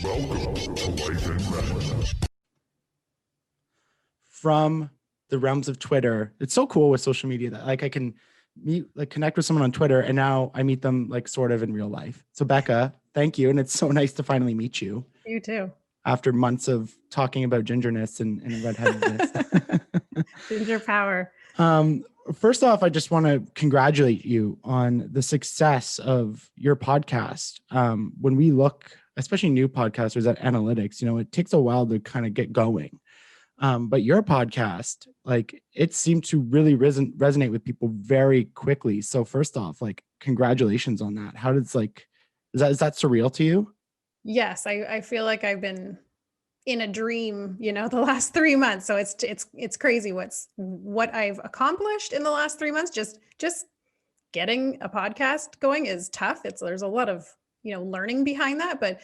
Welcome to Life in Red. From the realms of Twitter. It's so cool with social media that like I can connect with someone on Twitter and now I meet them like sort of in real life. So Becca, thank you. And it's so nice to finally meet you. You too. After months of talking about gingerness and redheadedness. Ginger power. First off, I just want to congratulate you on the success of your podcast. When we look, especially new podcasters at analytics, it takes a while to kind of get going. But your podcast, like it seemed to really resonate with people very quickly. So first off, like congratulations on that. How did is that surreal to you? Yes. I feel like I've been in a dream, the last 3 months. So it's crazy what I've accomplished in the last 3 months. Just getting a podcast going is tough. There's a lot of, learning behind that, but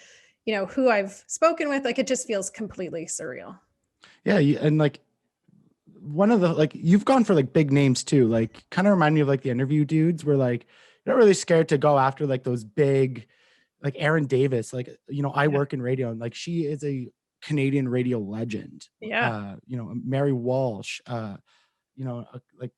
who I've spoken with, like, it just feels completely surreal. Yeah. And like one of the, like, you've gone for like big names too, like kind of remind me of like the interview dudes where like, you're not really scared to go after like those big, like Aaron Davis, like, I work in radio and like, she is a Canadian radio legend. Yeah. Mary Walsh, like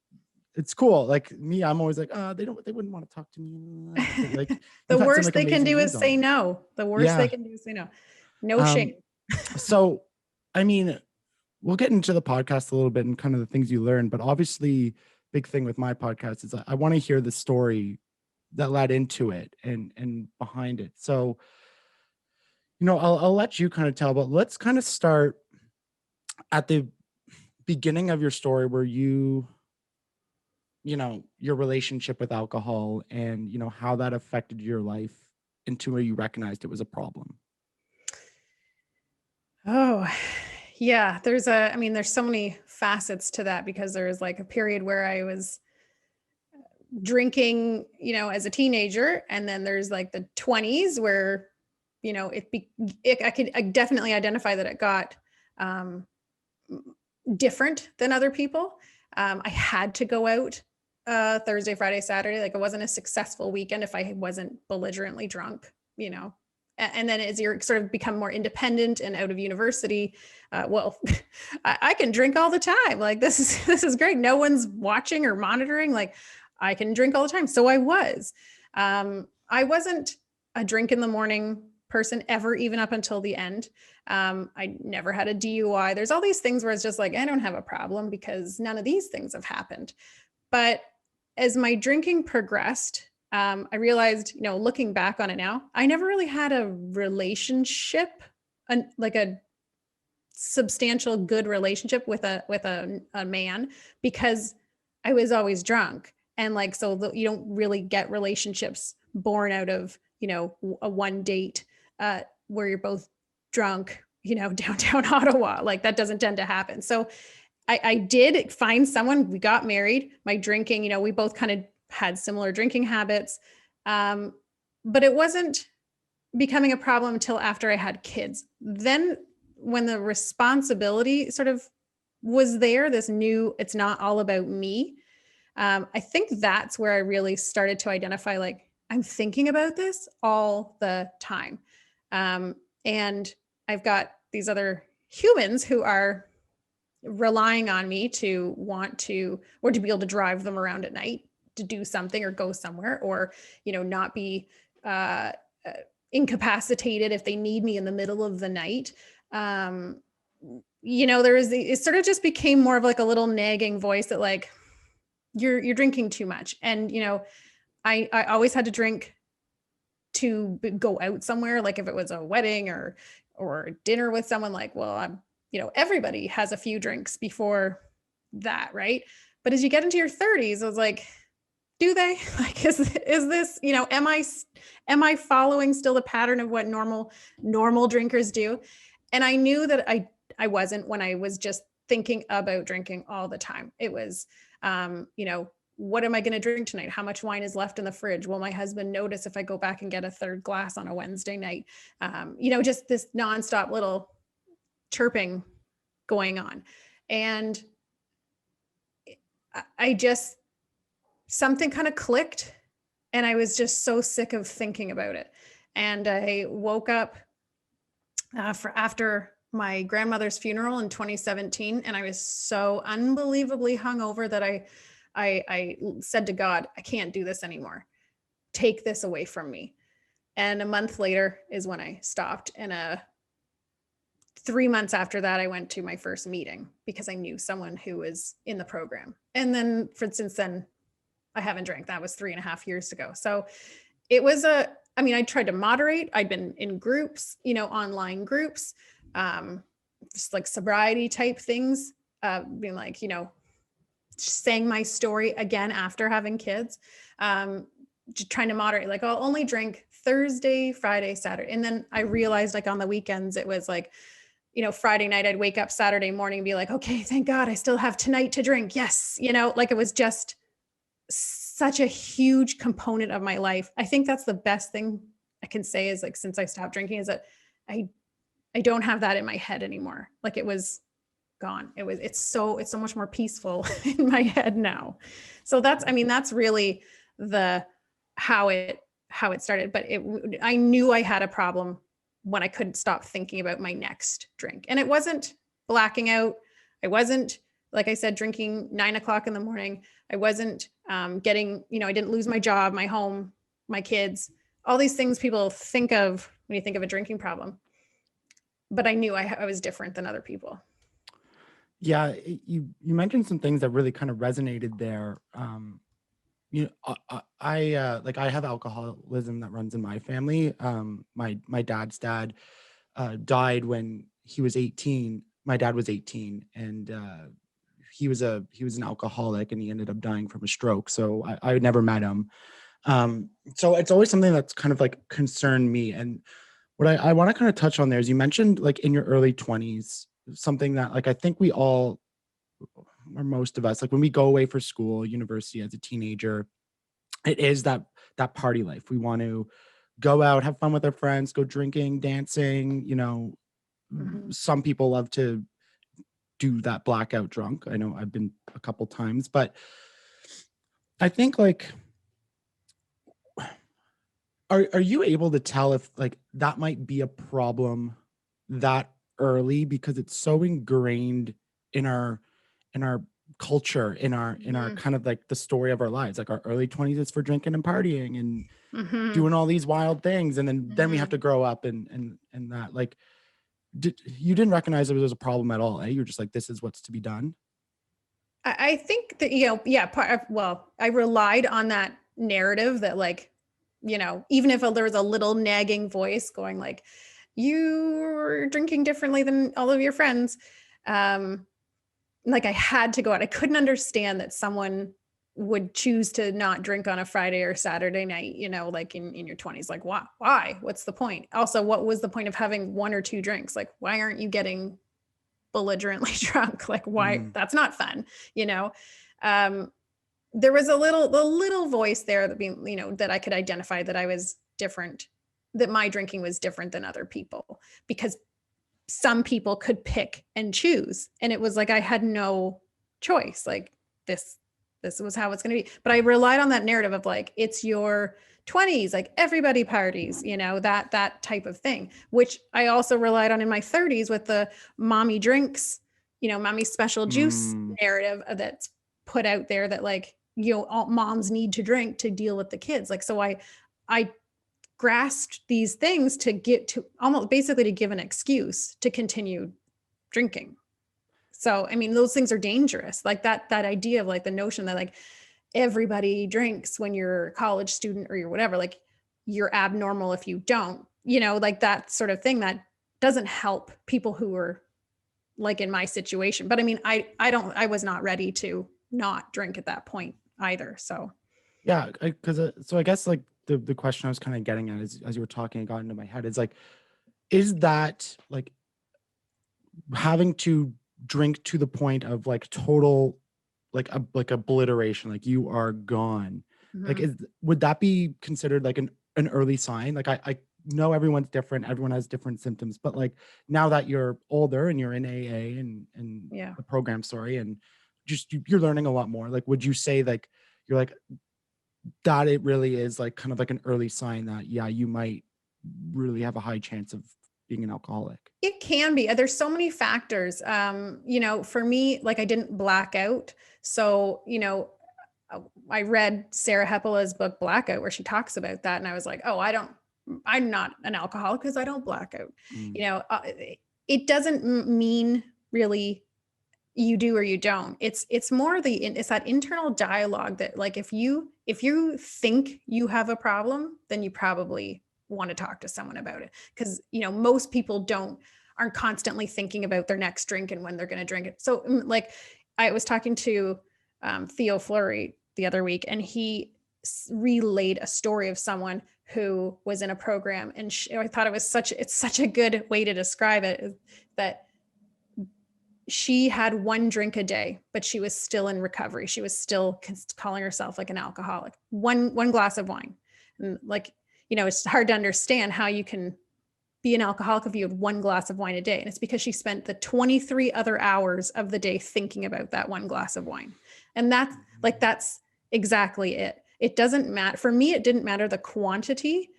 it's cool. Like me, I'm always like, they wouldn't want to talk to me. Like the worst they can do is say no. The worst they can do is say no. No shame. So, I mean, we'll get into the podcast a little bit and kind of the things you learned, but obviously big thing with my podcast is I want to hear the story that led into it and behind it. So, I'll let you kind of tell, but let's kind of start at the beginning of your story where your relationship with alcohol and, how that affected your life into where you recognized it was a problem. Oh, yeah. There's so many facets to that because there's like a period where I was drinking, as a teenager. And then there's like the 20s where, I definitely identify that it got different than other people. I had to go out Thursday, Friday, Saturday. Like it wasn't a successful weekend if I wasn't belligerently drunk, And then as you're sort of become more independent and out of university, I can drink all the time. Like this is great. No one's watching or monitoring. Like I can drink all the time. So I was. I wasn't a drink in the morning person ever, even up until the end. I never had a DUI. There's all these things where it's just like, I don't have a problem because none of these things have happened. But as my drinking progressed, I realized, looking back on it now, I never really had a relationship, like a substantial good relationship with a man because I was always drunk. And like, so you don't really get relationships born out of, a one date where you're both drunk, downtown Ottawa. Like that doesn't tend to happen. So I did find someone, we got married, my drinking, we both kind of had similar drinking habits. But it wasn't becoming a problem until after I had kids. Then when the responsibility sort of was there, it's not all about me. I think that's where I really started to identify, like, I'm thinking about this all the time. And I've got these other humans who are relying on me to want to, or to be able to drive them around at night to do something or go somewhere, or, not be incapacitated if they need me in the middle of the night. It sort of just became more of like a little nagging voice that like, you're drinking too much. And, I always had to drink to go out somewhere. Like if it was a wedding or dinner with someone, like, well, I'm, everybody has a few drinks before that. Right. But as you get into your 30s, I was like, do they? Like, is this, am I following still the pattern of what normal drinkers do? And I knew that I wasn't when I was just thinking about drinking all the time. It was, what am I going to drink tonight? How much wine is left in the fridge? Will my husband notice if I go back and get a third glass on a Wednesday night? Just this nonstop little chirping going on. And something kind of clicked and I was just so sick of thinking about it. And I woke up for after my grandmother's funeral in 2017, and I was so unbelievably hungover that I said to God, I can't do this anymore. Take this away from me. And a month later is when I stopped. And 3 months after that, I went to my first meeting because I knew someone who was in the program. And then since then, I haven't drank. That was 3.5 years ago. So it was I tried to moderate. I'd been in groups, online groups, just like sobriety type things, being like, saying my story again after having kids, just trying to moderate, like I'll only drink Thursday, Friday, Saturday. And then I realized like on the weekends, it was like, Friday night, I'd wake up Saturday morning and be like, okay, thank God I still have tonight to drink. Yes. Like it was just such a huge component of my life. I think that's the best thing I can say is like, since I stopped drinking, is that I don't have that in my head anymore. Like it was gone. It's so much more peaceful in my head now. So that's really how it started. But I knew I had a problem when I couldn't stop thinking about my next drink. And it wasn't blacking out. I wasn't, like I said, drinking 9 o'clock in the morning. I wasn't getting, I didn't lose my job, my home, my kids, all these things people think of when you think of a drinking problem. But I knew I was different than other people. Yeah, you mentioned some things that really kind of resonated there. I have alcoholism that runs in my family. My dad's dad died when he was 18. My dad was 18, and he was an alcoholic, and he ended up dying from a stroke. So I never met him. So it's always something that's kind of like concerned me. And what I want to kind of touch on there is you mentioned like in your early 20s, something that like I think we all, or most of us, like when we go away for school, university as a teenager, it is that party life. We want to go out, have fun with our friends, go drinking, dancing, Some people love to do that blackout drunk. I know I've been a couple times, but I think like, are you able to tell if like that might be a problem that early, because it's so ingrained in our culture, in our kind of like the story of our lives? Like our early 20s is for drinking and partying and doing all these wild things, and then we have to grow up and that, like, you didn't recognize there was a problem at all, eh? You're just like, this is what's to be done. I think that, I relied on that narrative that like, even if there was a little nagging voice going like, you're drinking differently than all of your friends. Like I had to go out. I couldn't understand that someone would choose to not drink on a Friday or Saturday night, like in your 20s. Like, why? What's the point? Also, what was the point of having 1 or 2 drinks? Like, why aren't you getting belligerently drunk? Like, why? That's not fun. There was the little voice there that that I could identify that I was different, that my drinking was different than other people, because some people could pick and choose. And it was like, I had no choice. Like this was how it's going to be. But I relied on that narrative of like, it's your 20s, like everybody parties, that type of thing, which I also relied on in my 30s with the mommy drinks, mommy special juice narrative that's put out there that like, all moms need to drink to deal with the kids. Like, so I grasped these things to get to almost basically to give an excuse to continue drinking. So, those things are dangerous. Like that idea of like the notion that like everybody drinks when you're a college student or you're whatever, like you're abnormal if you don't, like that sort of thing that doesn't help people who are like in my situation. But I was not ready to not drink at that point either. So yeah, so I guess like the question I was kind of getting at is, as you were talking, it got into my head, is like, is that like having to drink to the point of like total like obliteration, like you are gone, like would that be considered like an early sign? Like I know everyone's different, everyone has different symptoms, but like now that you're older and you're in AA and the program, and just you're learning a lot more, like would you say like you're like that it really is like kind of like an early sign that you might really have a high chance of being an alcoholic? It can be. There's so many factors. For me, like I didn't black out. So, I read Sarah Hepela's book Blackout, where she talks about that. And I was like, oh, I'm not an alcoholic because I don't black out. It doesn't mean really you do or you don't. It's more it's that internal dialogue that, like, if you think you have a problem, then you probably want to talk to someone about it. Because, most people aren't constantly thinking about their next drink and when they're going to drink it. So like I was talking to Theo Fleury the other week, and he relayed a story of someone who was in a program. And I thought it's such a good way to describe it, that she had one drink a day, but she was still in recovery. She was still calling herself like an alcoholic. One glass of wine. And like, it's hard to understand how you can be an alcoholic if you have one glass of wine a day. And it's because she spent the 23 other hours of the day thinking about that one glass of wine. And that's exactly it. It doesn't matter. For me, it didn't matter the quantity.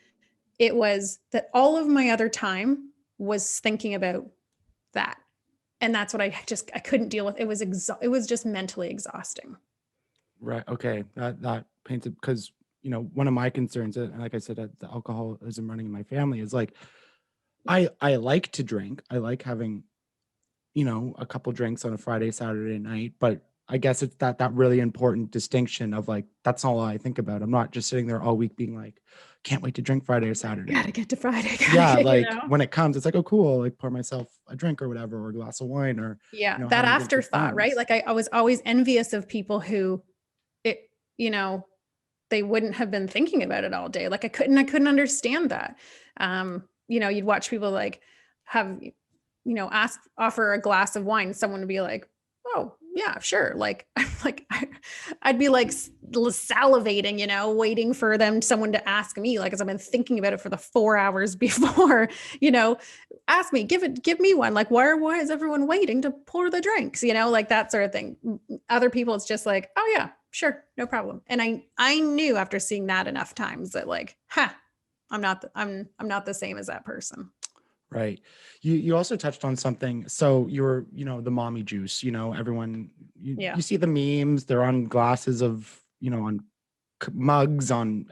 It was that all of my other time was thinking about that. And that's what I couldn't deal with. It was just mentally exhausting. Right. Okay. That paints it, because, one of my concerns, and like I said, the alcoholism running in my family, is like, I like to drink. I like having, a couple drinks on a Friday, Saturday night, but I guess it's that really important distinction of like, that's all I think about. I'm not just sitting there all week being like, can't wait to drink Friday or Saturday. Gotta get to Friday. When it comes, it's like, oh, cool. Like pour myself a drink or whatever, or a glass of wine, or that afterthought, right? Like I was always envious of people who they wouldn't have been thinking about it all day. Like I couldn't understand that. You'd watch people like have, offer a glass of wine. Someone would be like, oh yeah, sure. Like I'd be like salivating, waiting for someone to ask me, like, as I've been thinking about it for the 4 hours before, ask me, give me one. Like, why is everyone waiting to pour the drinks? Like that sort of thing. Other people, it's just like, oh yeah, sure. No problem. And I knew after seeing that enough times that like, I'm not the same as that person. Right. You also touched on something. So you're, the mommy juice, everyone, you see the memes, they're on glasses of, on mugs, on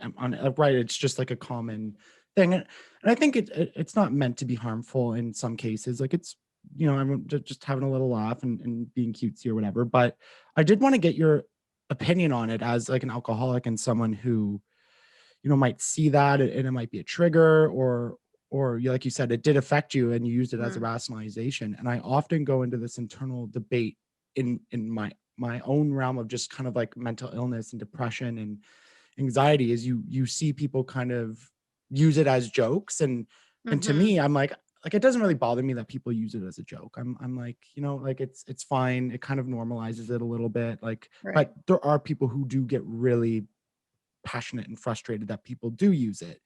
right. It's just like a common thing. And I think it's not meant to be harmful in some cases. Like it's, I'm just having a little laugh and being cutesy or whatever. But I did want to get your opinion on it as like an alcoholic and someone who, might see that and it might be a trigger, or like you said, it did affect you and you used it as a rationalization. And I often go into this internal debate in my own realm of just kind of like mental illness and depression and anxiety, is you see people kind of use it as jokes. And to me, I'm like, it doesn't really bother me that people use it as a joke. I'm like, like it's fine. It kind of normalizes it a little bit. Like, right. But there are people who do get really passionate and frustrated that people do use it.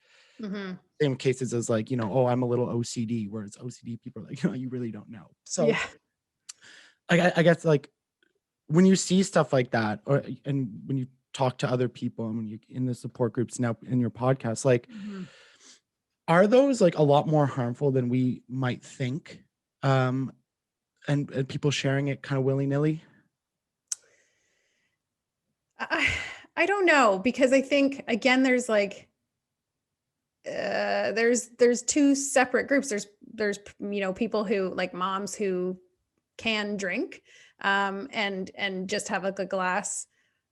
Same cases as like, oh, I'm a little OCD, whereas OCD people are like, you really don't know. So yeah. I guess like when you see stuff like that, and when you talk to other people and when you in the support groups now in your podcast, like, are those like a lot more harmful than we might think? And people sharing it kind of willy-nilly? I don't know, because I think, again, there's like, there's two separate groups. There's people who, like moms who can drink, and just have like a glass,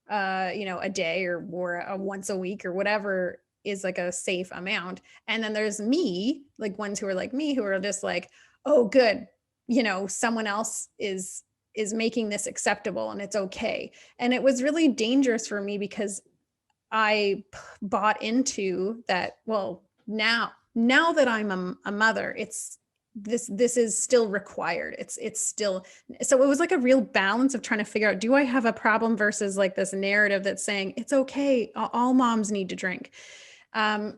a day or once a week or whatever is like a safe amount. And then there's me, like ones who are like me, who are just like, oh, good. Someone else is making this acceptable and it's okay. And it was really dangerous for me because I bought into that. Well, now that I'm a mother, this is still required. It's still, so it was like a real balance of trying to figure out, do I have a problem versus like this narrative that's saying it's okay, all moms need to drink. I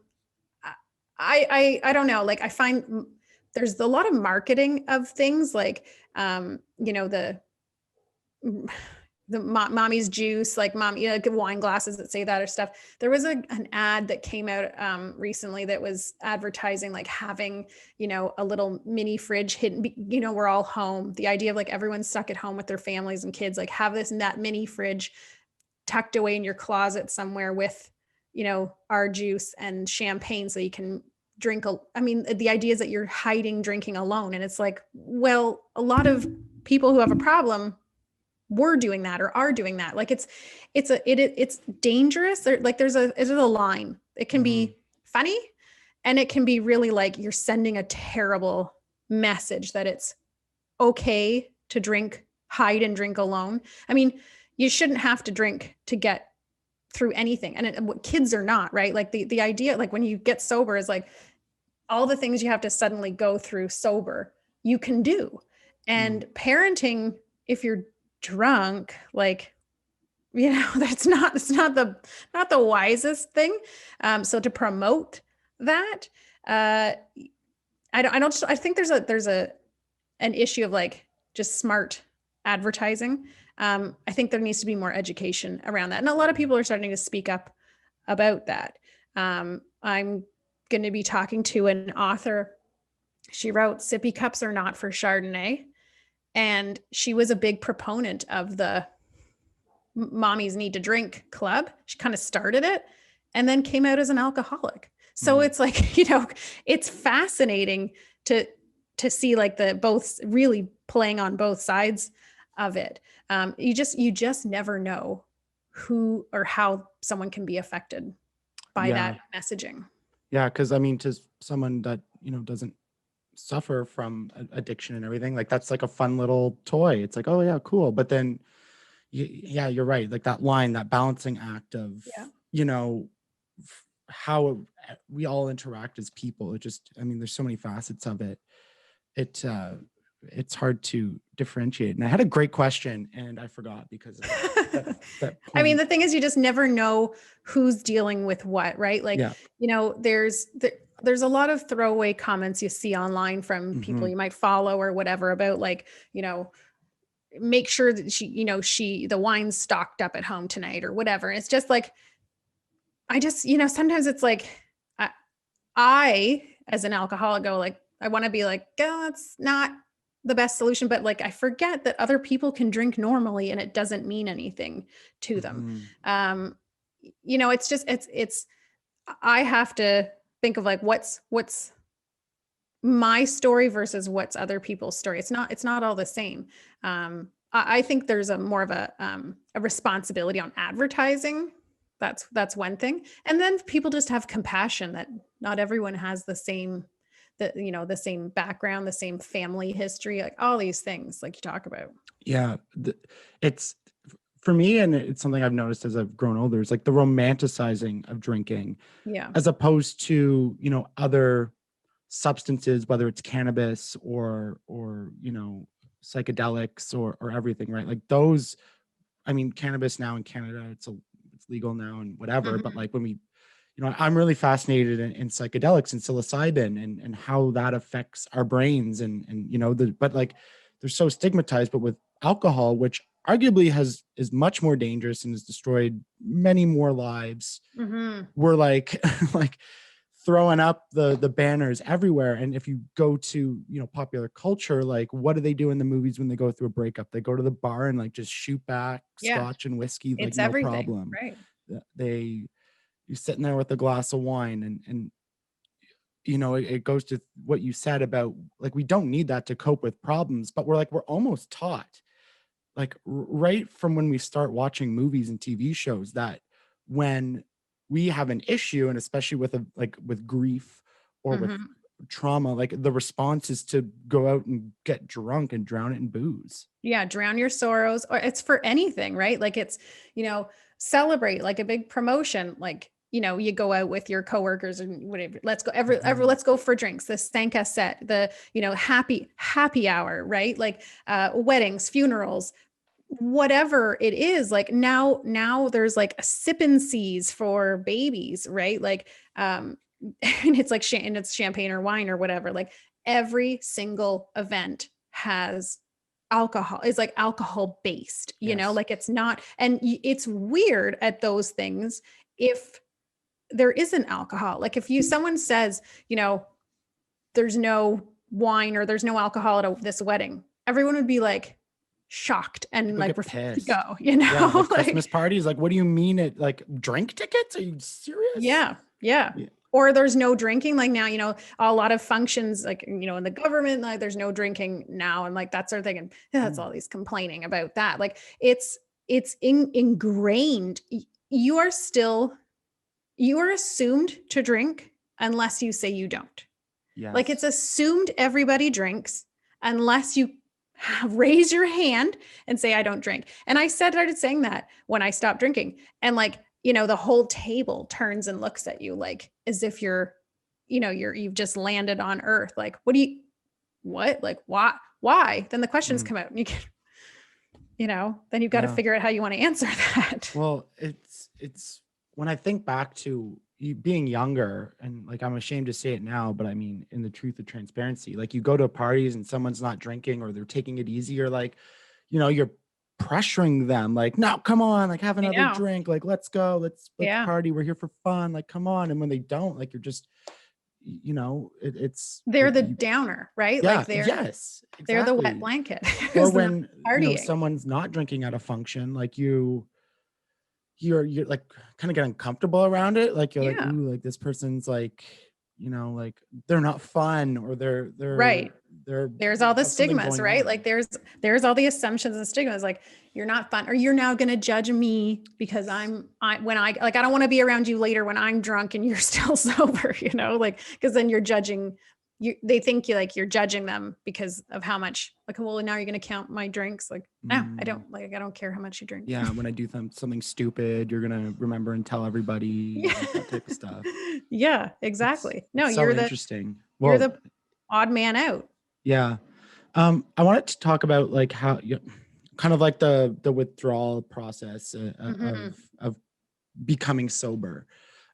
don't know. Like I find there's a lot of marketing of things like, the mommy's juice, like mom, wine glasses that say that or stuff. There was an ad that came out recently that was advertising like having, a little mini fridge hidden, we're all home. The idea of like everyone's stuck at home with their families and kids, like have this and that mini fridge tucked away in your closet somewhere with, our juice and champagne so you can drink. The idea is that you're hiding drinking alone. And it's like, well, a lot of people who have a problem were doing that or are doing that. Like it's dangerous. There's a line. It can be funny and it can be really like you're sending a terrible message that it's okay to hide and drink alone. I mean, you shouldn't have to drink to get through anything. And kids are not, right? Like the idea, like when you get sober is like all the things you have to suddenly go through sober, you can do. And parenting, if you're drunk, like, it's not the wisest thing. So to promote that, I think there's an issue of like just smart advertising. I think there needs to be more education around that. And a lot of people are starting to speak up about that. I'm going to be talking to an author. She wrote Sippy Cups Are Not for Chardonnay. And she was a big proponent of the Mommies Need to Drink Club. She kind of started it and then came out as an alcoholic. So it's like, it's fascinating to see like the both really playing on both sides of it. You just never know who or how someone can be affected by that messaging. Yeah. Cause to someone that, doesn't suffer from addiction and everything, like that's like a fun little toy. It's like, oh yeah, cool. But then you're right. Like that line, that balancing act of, how we all interact as people. It just, there's so many facets of it. It's hard to differentiate. And I had a great question and I forgot because of that point. The thing is you just never know who's dealing with what, right? Like, there's a lot of throwaway comments you see online from people you might follow or whatever about like, make sure that the wine's stocked up at home tonight or whatever. And it's just like, I just, sometimes it's like, I as an alcoholic go like, I want to be like, oh, it's not the best solution, but like, I forget that other people can drink normally and it doesn't mean anything to them. It's just, I have to think of like, what's my story versus what's other people's story. It's not all the same. I think there's more of a responsibility on advertising. That's one thing. And then people just have compassion that not everyone has the same background, the same family history, like all these things like you talk about. Yeah. It's for me, and it's something I've noticed as I've grown older, is like the romanticizing of drinking, as opposed to, other substances, whether it's cannabis or psychedelics or everything, right? Like those, cannabis now in Canada, it's legal now and whatever. But like when we, I'm really fascinated in psychedelics and psilocybin and how that affects our brains but like they're so stigmatized. But with alcohol, which arguably is much more dangerous and has destroyed many more lives, we're like throwing up the banners everywhere. And if you go to popular culture, like what do they do in the movies when they go through a breakup? They go to the bar and like just shoot back scotch and whiskey, like it's no everything, problem. right? You're sitting there with a glass of wine and it goes to what you said about like we don't need that to cope with problems, but we're almost taught like right from when we start watching movies and TV shows that when we have an issue, and especially with with grief or with trauma, like the response is to go out and get drunk and drown it in booze. Yeah. Drown your sorrows, or it's for anything, right? Like it's, celebrate like a big promotion, like, you go out with your coworkers and whatever, let's go let's go for drinks, the Sanka set, the, happy hour, right? Like, weddings, funerals, whatever it is, like now there's like a sip and seas for babies, right? Like, and it's like, it's champagne or wine or whatever. Like every single event has alcohol is like alcohol based, you know, Yes. like it's not, and it's weird at those things if there isn't alcohol. Like if someone says, you know, there's no wine or there's no alcohol at this wedding, everyone would be like shocked and People like get refuse to pissed. go, you know, Yeah, like like, Christmas parties. Like, what do you mean it? Like drink tickets? Are you serious? yeah. Yeah. Yeah. Or there's no drinking. Like now, you know, a lot of functions, like, you know, in the government, like there's no drinking now. And like that sort of thing. And that's all these complaining about that. Like it's ingrained. You are assumed to drink unless you say you don't. Yes. Like it's assumed everybody drinks unless you raise your hand and say, I don't drink. And I started saying that when I stopped drinking, and like, you know, the whole table turns and looks at you like as if you're, you know, you've just landed on earth. Like, what? Like, why? Then the questions come out and you can, you know, then you've got to figure out how you want to answer that. Well, it's when I think back to you being younger, and like, I'm ashamed to say it now, but I mean, in the truth of transparency, like you go to parties and someone's not drinking or they're taking it easy, or like, you know, you're pressuring them like, no, come on, like have another drink, like let's go, let's party, we're here for fun, like come on. And when they don't, like you're just, you know, they're the downer, right? Yeah, like yes, exactly. They're the wet blanket. Or when you know, someone's not drinking at a function, like you're like kind of get uncomfortable around it, like you're like, ooh, like this person's like, you know, like they're not fun, or they're right. There's all the stigmas, right? On. Like there's all the assumptions and stigmas, like you're not fun, or you're now going to judge me because I don't want to be around you later when I'm drunk and you're still sober, you know, like, cause then you're judging you. They think you're judging them because of how much, like, well, now you're going to count my drinks. Like, no, I don't care how much you drink. Yeah. When I do something stupid, you're going to remember and tell everybody, like, that type of stuff. Yeah, exactly. It's you're interesting. You're the odd man out. Yeah. I wanted to talk about like how kind of like the withdrawal process of becoming sober.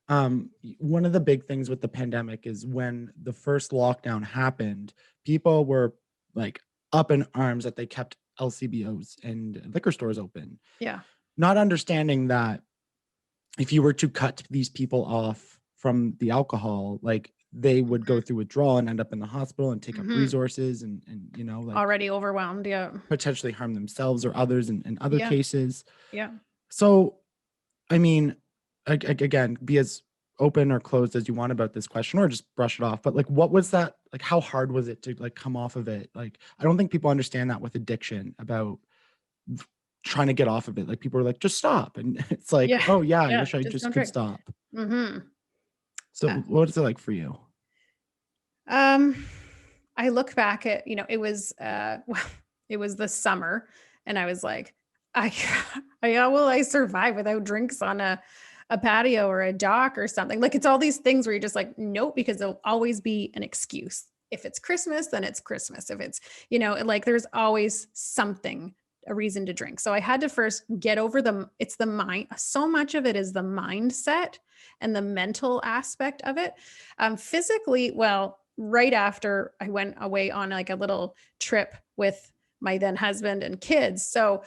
One of the big things with the pandemic is when the first lockdown happened, people were like up in arms that they kept LCBOs and liquor stores open. Yeah. Not understanding that if you were to cut these people off from the alcohol, like they would go through withdrawal and end up in the hospital and take up resources and you know, like already overwhelmed. Yeah. Potentially harm themselves or others in other cases. Yeah. So, I mean, again, be as open or closed as you want about this question, or just brush it off. But like, what was that? Like, how hard was it to like come off of it? Like, I don't think people understand that with addiction, about trying to get off of it. Like people are like, just stop. And it's like, oh yeah, I wish I just could stop. So what is it like for you? I look back at, you know, it was the summer, and I was like, how will I survive without drinks on a patio or a dock or something? Like, it's all these things where you're just like, nope, because there'll always be an excuse. If it's Christmas, then it's Christmas. If it's, you know, like there's always something, a reason to drink. So I had to first get over it's the mind. So much of it is the mindset and the mental aspect of it. Physically, well, right after I went away on like a little trip with my then husband and kids. So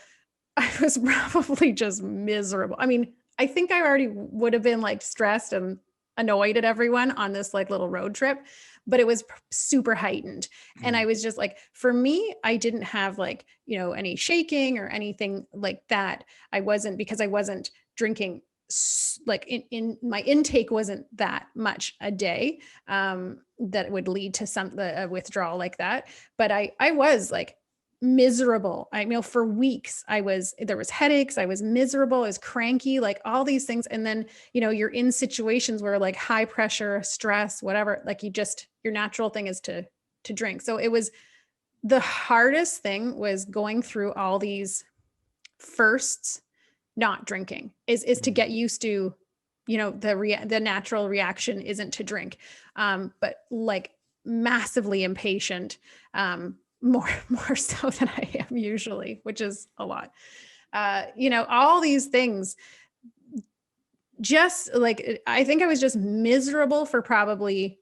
I was probably just miserable. I mean, I think I already would have been like stressed and annoyed at everyone on this like little road trip, but it was super heightened. And I was just like, for me, I didn't have like, you know, any shaking or anything like that. Because I wasn't drinking, like in my intake wasn't that much a day, that would lead to a withdrawal like that. But I was like miserable. I mean, for weeks there was headaches. I was miserable. I was cranky, like all these things. And then, you know, you're in situations where like high pressure, stress, whatever, like your natural thing is to drink. So it was the hardest thing, was going through all these firsts, not drinking is to get used to, you know, the natural reaction isn't to drink. But like massively impatient, more so than I am usually, which is a lot. You know, all these things, just like, I think I was just miserable for probably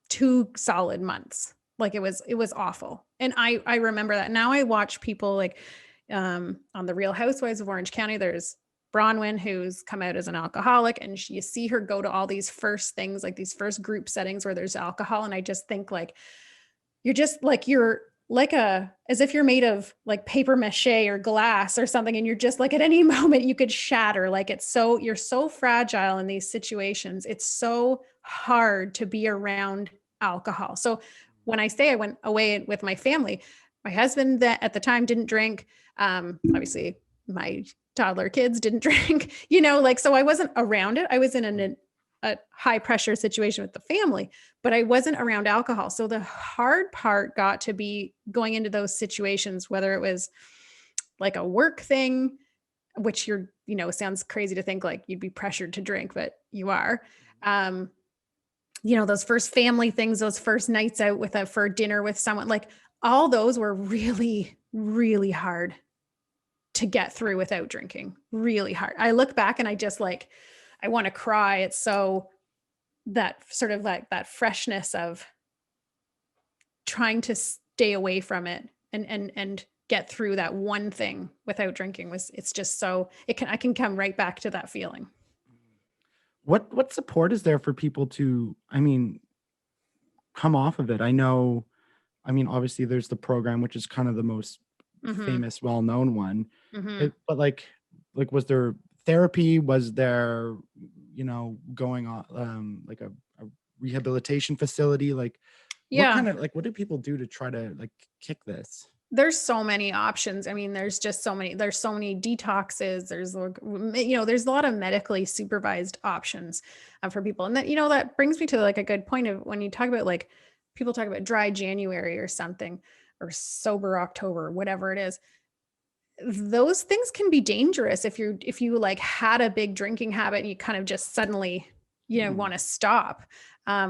2 solid months. Like it was awful. And I remember that. Now I watch people like on the Real Housewives of Orange County, there's Bronwyn, who's come out as an alcoholic, and you see her go to all these first things, like these first group settings where there's alcohol. And I just think like, you're like as if you're made of like paper mache or glass or something. And you're just like, at any moment you could shatter. Like you're so fragile in these situations. It's so hard to be around alcohol. So when I say I went away with my family, my husband that at the time didn't drink. Obviously my toddler kids didn't drink, like, so I wasn't around it. I was in a high pressure situation with the family, but I wasn't around alcohol. So the hard part got to be going into those situations, whether it was like a work thing, which sounds crazy to think like you'd be pressured to drink, but you are. Those first family things, those first nights out for dinner with someone, like all those were really, really hard to get through without drinking. Really hard. I look back and I just like, I want to cry. It's so that sort of like that freshness of trying to stay away from it and get through that one thing without drinking it's just so I can come right back to that feeling. What support is there for people to, come off of it? Obviously there's the program, which is kind of the most famous, well-known one. But like, was there therapy? Was there, going on like a rehabilitation facility? Like, what do people do to try to like kick this? There's so many options. There's so many detoxes. There's a lot of medically supervised options for people. And that brings me to like a good point of when you talk about like, people talk about dry January or something, or sober October, whatever it is. Those things can be dangerous if you like had a big drinking habit and you kind of just suddenly, want to stop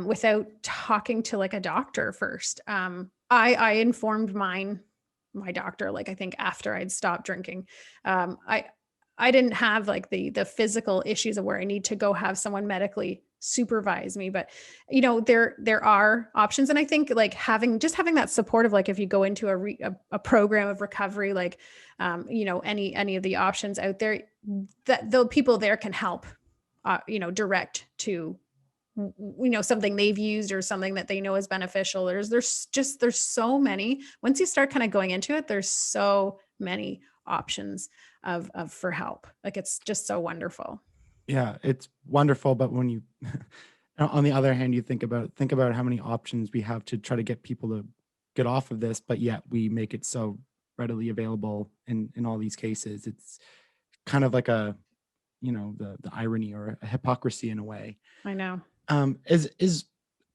without talking to like a doctor first. I informed my doctor, like I think after I'd stopped drinking. I didn't have like the physical issues of where I need to go have someone medically supervise me, but there are options. And I think like having that support of like, if you go into a program of recovery, like, any of the options out there, that the people there can help, direct to, something they've used or something that they know is beneficial. There's so many, once you start kind of going into it, there's so many options of for help. Like, it's just so wonderful. Yeah, it's wonderful. But when you, on the other hand, you think about how many options we have to try to get people to get off of this, but yet we make it so readily available in all these cases. It's kind of like the irony or a hypocrisy in a way. I know. Is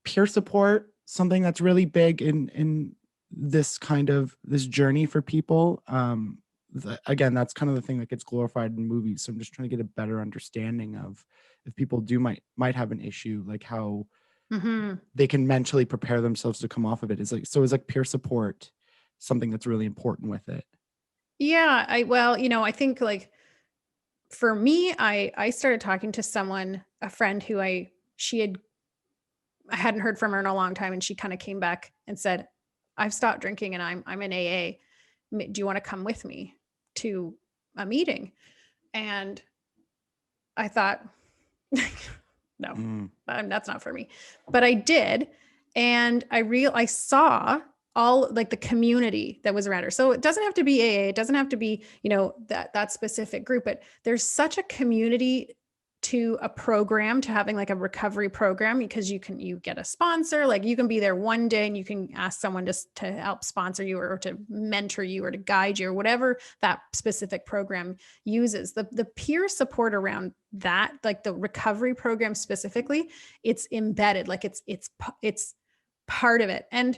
peer support something that's really big in this journey for people? Again, that's kind of the thing that gets glorified in movies. So I'm just trying to get a better understanding of if people might have an issue, like how they can mentally prepare themselves to come off of it. Is like peer support something that's really important with it? Yeah, I think like for me, I started talking to a friend who I hadn't heard from her in a long time. And she kind of came back and said, I've stopped drinking and I'm in AA. Do you want to come with me to a meeting? And I thought, no, that's not for me, but I did. And I saw all like the community that was around her. So it doesn't have to be AA. It doesn't have to be, that specific group, but there's such a community to a program, to having like a recovery program, because you get a sponsor, like you can be there one day and you can ask someone to help sponsor you or to mentor you or to guide you or whatever that specific program uses. The peer support around that, like the recovery program specifically, it's embedded, like it's part of it. And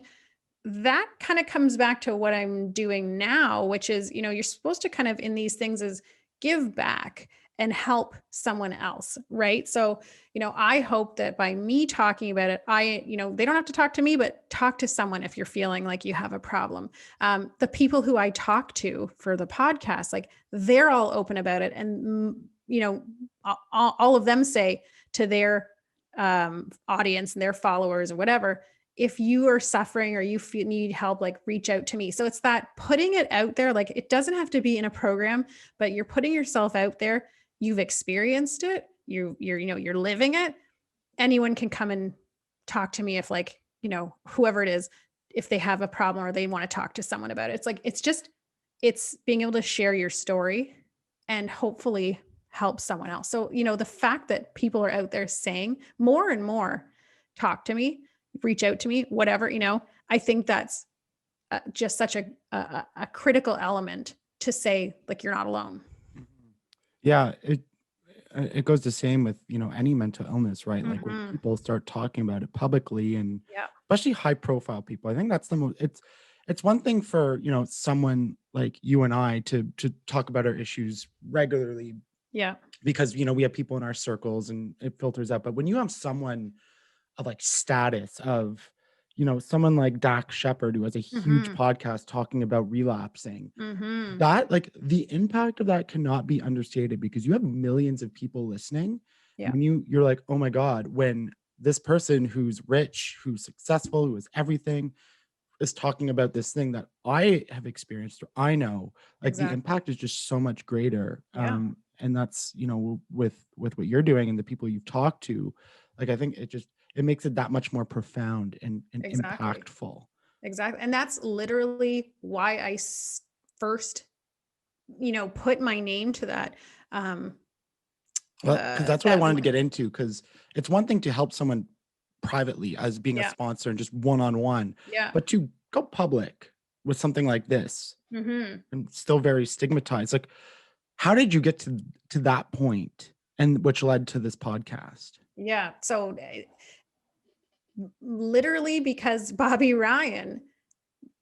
that kind of comes back to what I'm doing now, which is, you're supposed to kind of in these things is give back and help someone else. Right. So, I hope that by me talking about it, they don't have to talk to me, but talk to someone if you're feeling like you have a problem. The people who I talk to for the podcast, like they're all open about it. And, all of them say to their audience and their followers or whatever, if you are suffering or you need help, like reach out to me. So it's that putting it out there. Like it doesn't have to be in a program, but you're putting yourself out there. You've experienced it. You're living it. Anyone can come and talk to me if like, whoever it is, if they have a problem or they want to talk to someone about it. It's like, it's being able to share your story and hopefully help someone else. So, the fact that people are out there saying more and more, talk to me, reach out to me, whatever, I think that's just such a critical element to say, like, you're not alone. Yeah. It goes the same with, any mental illness, right? Like when people start talking about it publicly, and especially high profile people, I think that's the most, it's one thing for, someone like you and I to talk about our issues regularly. Yeah. Because, we have people in our circles and it filters out. But when you have someone of like status of, someone like Dax Shepard, who has a huge podcast talking about relapsing, that like the impact of that cannot be understated, because you have millions of people listening. Yeah. When you're like, oh my God, when this person who's rich, who's successful, who has everything, is talking about this thing that I have experienced, or I know, like the impact is just so much greater. Yeah. And that's, with what you're doing and the people you've talked to, like, I think it makes it that much more profound and impactful. Exactly. And that's literally why I first, put my name to that. Well, because that's what I wanted to get into, because it's one thing to help someone privately as being a sponsor and just one-on-one, but to go public with something like this and still very stigmatized. Like, how did you get to that point, and which led to this podcast? Yeah. So literally because Bobby Ryan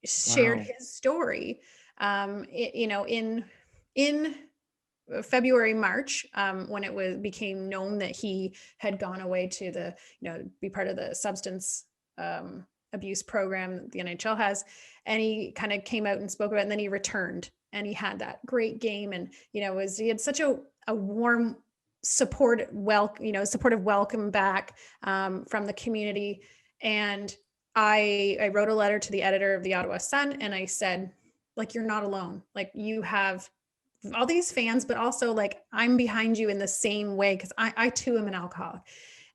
shared his story, in February, March, when it became known that he had gone away to be part of the substance abuse program that the NHL has. And he kind of came out and spoke about it, and then he returned and he had that great game. And, he had such a warm, supportive welcome back from the community. And I wrote a letter to the editor of the Ottawa Sun, and I said, like, you're not alone. Like, you have all these fans, but also like, I'm behind you in the same way, because I too am an alcoholic.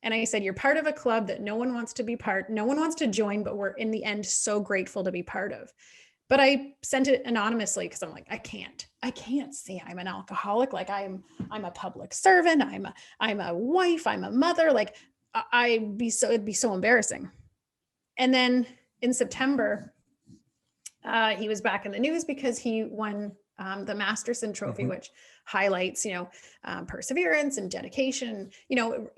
And I said, you're part of a club that no one wants to join, but we're in the end so grateful to be part of. But I sent it anonymously because I'm like, I can't say I'm an alcoholic. Like, I'm a public servant. I'm a wife. I'm a mother. Like, it'd be so embarrassing. And then in September, he was back in the news because he won the Masterson Trophy, which highlights, perseverance and dedication.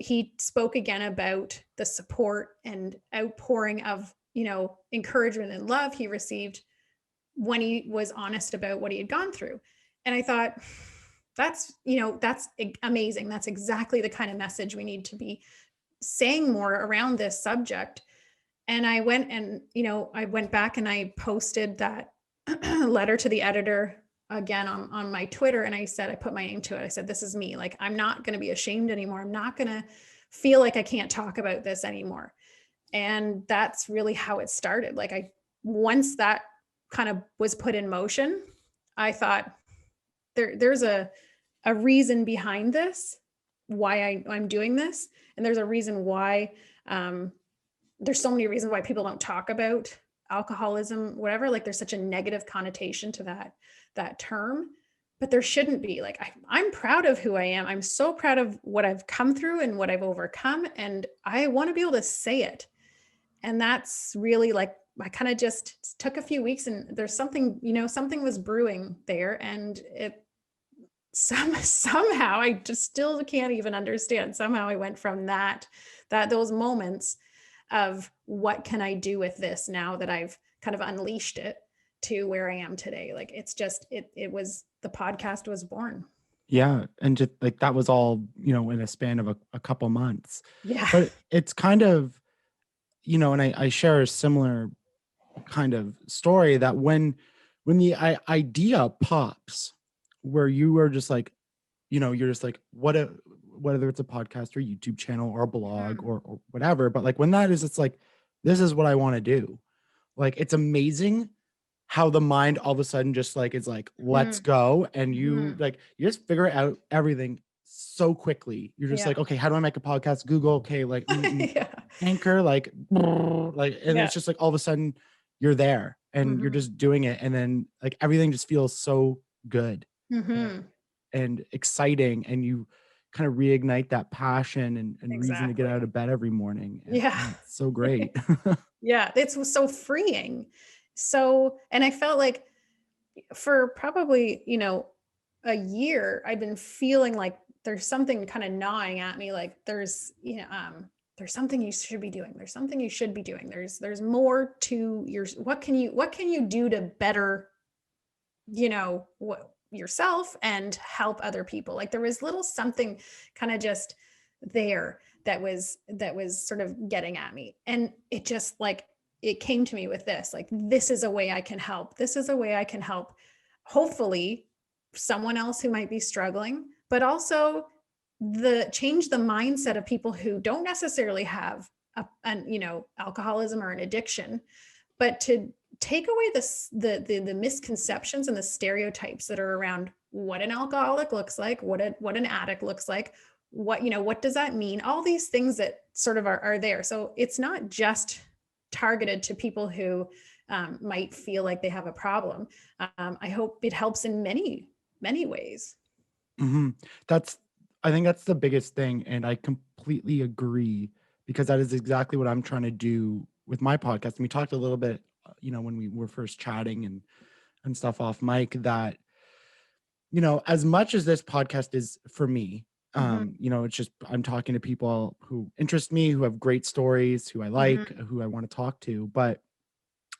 He spoke again about the support and outpouring of, encouragement and love he received when he was honest about what he had gone through. And I thought, that's amazing. That's exactly the kind of message we need to be saying more around this subject. And I went back and I posted that letter to the editor again on my Twitter. And I said, I put my name to it. I said, this is me. Like, I'm not going to be ashamed anymore. I'm not going to feel like I can't talk about this anymore. And that's really how it started. Like, once that kind of was put in motion, I thought there's a reason behind this, why I'm doing this. And there's a reason why, there's so many reasons why people don't talk about alcoholism, whatever. Like, there's such a negative connotation to that term, but there shouldn't be. Like, I'm proud of who I am. I'm so proud of what I've come through and what I've overcome. And I want to be able to say it. And that's really, like, I kind of just took a few weeks, and there's something, something was brewing there, and it somehow, I just still can't even understand. Somehow I went from those moments of what can I do with this now that I've kind of unleashed it, to where I am today. Like, it's just, the podcast was born. Yeah. And just like, that was all, in a span of a couple months. Yeah. But it's kind of, and I share a similar kind of story, that when the idea pops, where you are just like, you're just like, whether it's a podcast or YouTube channel or a blog or whatever, but like, when that is, it's like, this is what I want to do. Like, it's amazing how the mind all of a sudden just like is like, let's go. And you you just figure out everything so quickly. You're just like, okay, how do I make a podcast? Google, okay, like Anchor, like, and it's just like all of a sudden you're there and you're just doing it. And then like everything just feels so good and exciting. And you kind of reignite that passion and reason to get out of bed every morning. And, it's so great. Yeah, it's so freeing. So, and I felt like for probably, a year, I've been feeling like there's something kind of gnawing at me. Like there's something you should be doing. There's something you should be doing. There's more to what can you do to better, yourself and help other people. Like there was little something kind of just there that was sort of getting at me. And it just like, it came to me with this, like, this is a way I can help. This is a way I can help, hopefully, someone else who might be struggling, but also change the mindset of people who don't necessarily have alcoholism or an addiction, but to take away the misconceptions and the stereotypes that are around what an alcoholic looks like, what an addict looks like, what does that mean? All these things that sort of are there. So it's not just targeted to people who might feel like they have a problem. I hope it helps in many, many ways. I think that's the biggest thing. And I completely agree, because that is exactly what I'm trying to do with my podcast. And we talked a little bit, when we were first chatting and stuff off mic, that, as much as this podcast is for me, it's just, I'm talking to people who interest me, who have great stories, who I like, who I want to talk to. But,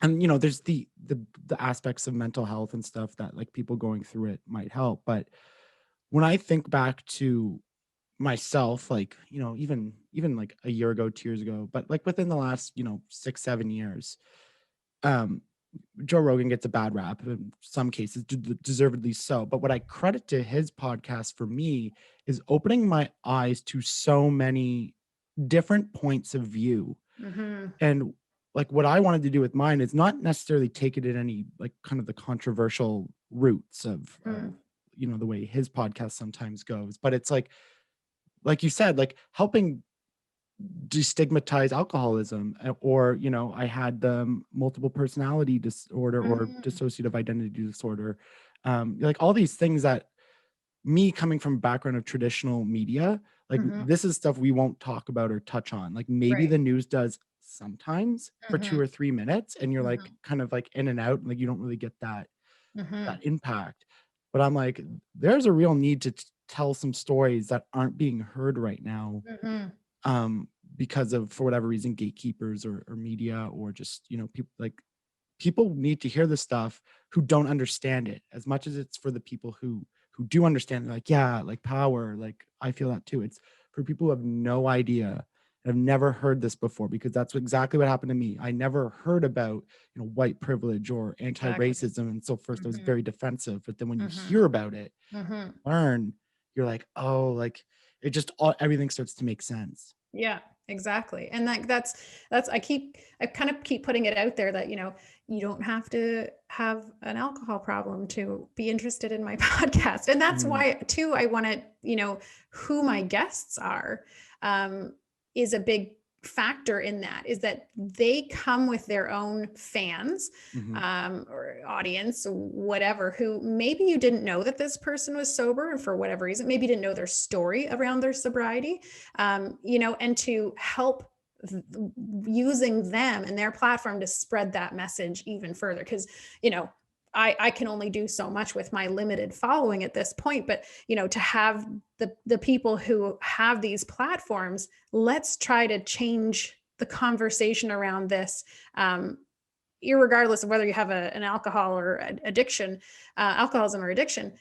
and, there's the aspects of mental health and stuff that like people going through it might help. But when I think back to myself, like, even like a year ago, 2 years ago, but like within the last, 6-7 years, Joe Rogan gets a bad rap in some cases, deservedly so. But what I credit to his podcast for me is opening my eyes to so many different points of view. And like what I wanted to do with mine is not necessarily take it in any like kind of the controversial roots of, the way his podcast sometimes goes, but it's like you said, like helping destigmatize alcoholism, or I had the multiple personality disorder or dissociative identity disorder, like all these things that, me coming from a background of traditional media, like this is stuff we won't talk about or touch on. Like maybe the news does sometimes for 2 or 3 minutes, and you're like kind of like in and out, and like you don't really get that impact. But I'm like, there's a real need to tell some stories that aren't being heard right now, because of, for whatever reason, gatekeepers or media, or just, people need to hear this stuff who don't understand it as much as it's for the people who do understand. They're like, yeah, like power, like I feel that too. It's for people who have no idea, have never heard this before, because that's exactly what happened to me. I never heard about, white privilege or anti-racism. And so first I was very defensive, but then when you hear about it, learn, you're like, oh, like it just, everything starts to make sense. Yeah, exactly. And that's, I kind of keep putting it out there that, you don't have to have an alcohol problem to be interested in my podcast. And that's why too, I want to, who my guests are, is a big factor in that, is that they come with their own fans, or audience, whatever, who maybe you didn't know that this person was sober, and for whatever reason, maybe you didn't know their story around their sobriety, and to help using them and their platform to spread that message even further. Because, I can only do so much with my limited following at this point, but, to have the people who have these platforms, let's try to change the conversation around this, irregardless of whether you have an alcohol or addiction, alcoholism or addiction.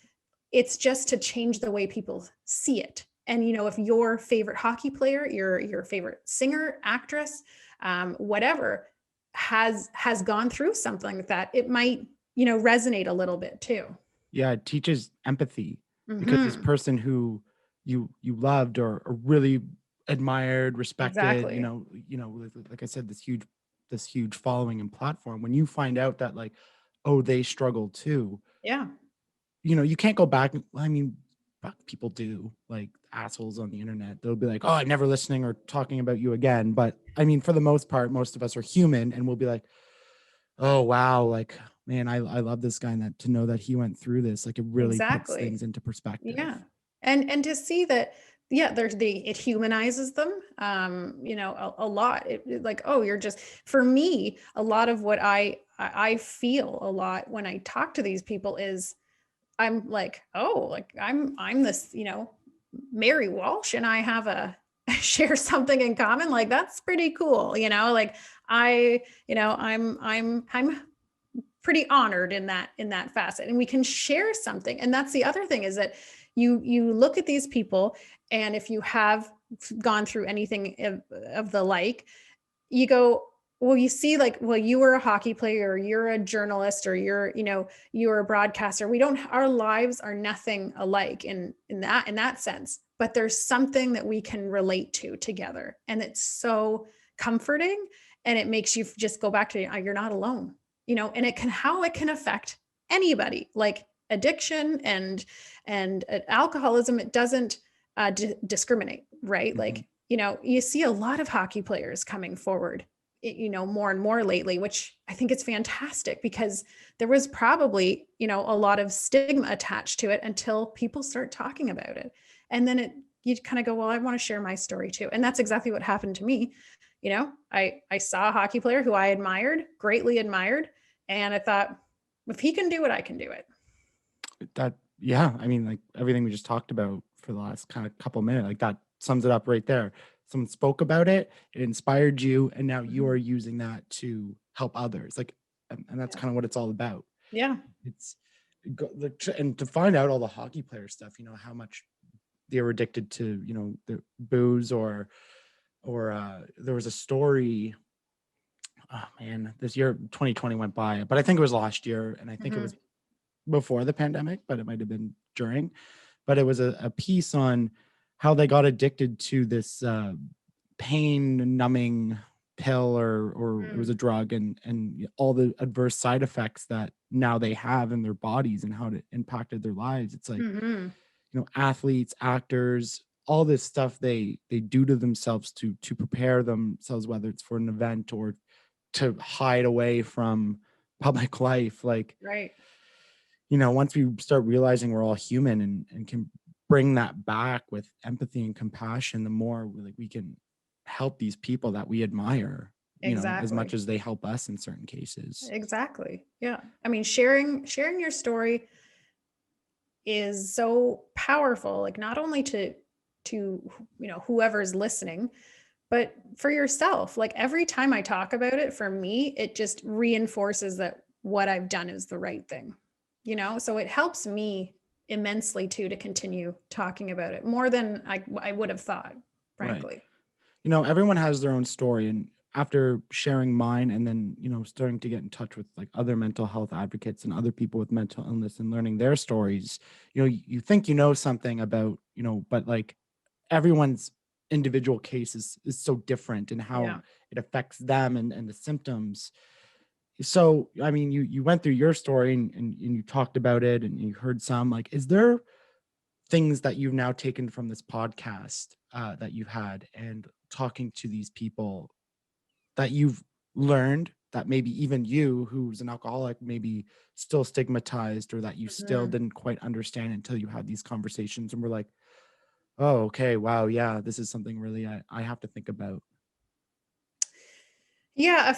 It's just to change the way people see it. And, if your favorite hockey player, your favorite singer, actress, whatever, has gone through something like that, it might, resonate a little bit too. Yeah, it teaches empathy, because this person who you loved or really admired, respected, like I said, this huge this huge following and platform, when you find out that like, oh, they struggle too, Yeah. you can't go back. I mean, people do, like assholes on the internet. They'll be like, oh, I'm never listening or talking about you again. But I mean, for the most part, most of us are human, and we'll be like, oh, wow. Like, man, I love this guy, and that to know that he went through this, like it really puts Exactly. things into perspective. Yeah. And to see that, yeah, it humanizes them, a lot. Like, oh, you're just, for me, a lot of what I feel a lot when I talk to these people is I'm like, oh, like I'm this, Mary Walsh, and I have share something in common. Like, that's pretty cool. Like I'm pretty honored in that facet, and we can share something. And that's the other thing, is that you look at these people, and if you have gone through anything of the like, you go, well, you see, like, well, you were a hockey player, or you're a journalist, or you're a broadcaster. Our lives are nothing alike in that sense, but there's something that we can relate to together, and it's so comforting, and it makes you just go back to, you're not alone, and how it can affect anybody, like addiction and alcoholism. It doesn't discriminate, right? Like, you see a lot of hockey players coming forward, more and more lately, which I think is fantastic, because there was probably, a lot of stigma attached to it until people start talking about it. And then you kind of go, well, I want to share my story too. And that's exactly what happened to me. I saw a hockey player who I greatly admired. And I thought, if he can do it, I can do it. Yeah. I mean, like everything we just talked about for the last kind of couple minutes, like that sums it up right there. Someone spoke about it, it inspired you, and now you are using that to help others. Like, and that's kind of what it's all about. Yeah. And to find out all the hockey player stuff, how much they were addicted to, the booze, or there was a story. Oh man, this year 2020 went by, but I think it was last year, and I think it was before the pandemic, but it might have been during. But it was a piece on how they got addicted to this pain numbing pill, or it was a drug, and all the adverse side effects that now they have in their bodies and how it impacted their lives. It's like, athletes, actors, all this stuff they do to themselves to prepare themselves, whether it's for an event or to hide away from public life. Like, right. Once we start realizing we're all human, and can bring that back with empathy and compassion, the more we can help these people that we admire, as much as they help us in certain cases. Exactly. Yeah. I mean, sharing your story is so powerful, like not only to whoever's listening, but for yourself. Like, every time I talk about it, for me, it just reinforces that what I've done is the right thing, so it helps me immensely too, to continue talking about it more than I would have thought, frankly. Right. Everyone has their own story, and after sharing mine, and then, starting to get in touch with like other mental health advocates and other people with mental illness, and learning their stories, you think something about, but like everyone's individual case is so different, and how it affects them, and the symptoms. So, I mean, you went through your story, and you talked about it, and you heard some, like, is there things that you've now taken from this podcast that you've had, and talking to these people, that you've learned that maybe even you, who's an alcoholic, maybe still stigmatized, or that you still didn't quite understand until you had these conversations and were like, oh, okay, wow, yeah, this is something really I have to think about? Yeah,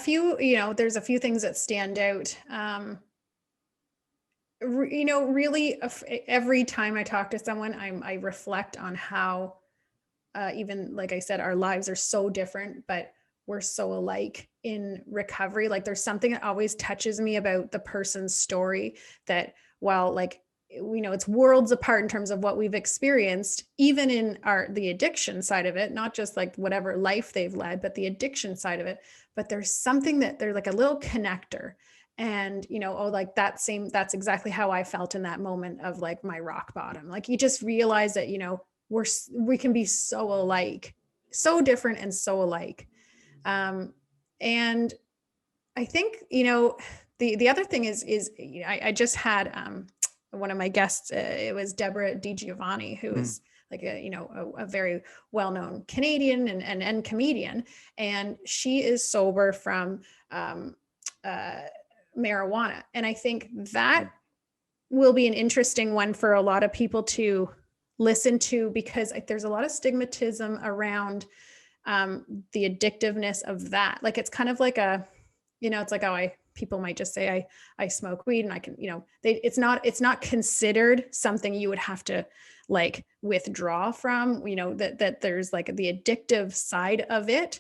there's a few things that stand out. Really, every time I talk to someone, I reflect on how, even like I said, our lives are so different, but we're so alike in recovery. Like, there's something that always touches me about the person's story, that while like, it's worlds apart in terms of what we've experienced, even in the addiction side of it, not just like whatever life they've led, but the addiction side of it. But there's something that they're like a little connector. And, like that's exactly how I felt in that moment of like my rock bottom. Like, you just realize that, we can be so alike, so different and so alike. And I think, the other thing is, I just had one of my guests, it was Deborah DiGiovanni, who is like a very well-known Canadian and comedian. And she is sober from marijuana. And I think that will be an interesting one for a lot of people to listen to, because there's a lot of stigmatism around the addictiveness of that. Like, it's kind of like it's like, people might just say, I smoke weed and I can, it's not considered something you would have to like withdraw from, that there's like the addictive side of it